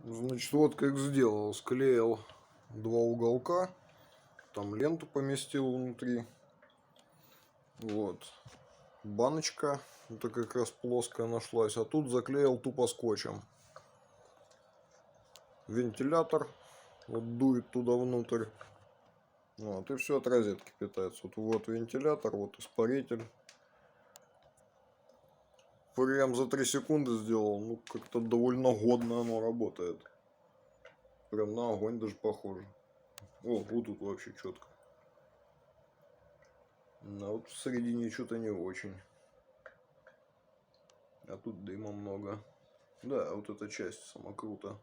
Значит, вот как сделал. Склеил два уголка. Там ленту поместил внутри. Вот. Баночка. Это как раз плоская нашлась. А тут заклеил тупо скотчем. Вентилятор. Вот дует туда внутрь. Вот. И все от розетки питается. Вот вентилятор, вот испаритель. Прям за 3 секунды сделал. Ну, как-то довольно годно оно работает. Прям на огонь даже похоже. О, вот тут вообще четко. А вот в середине что-то не очень. А тут дыма много. Да, вот эта часть сама круто.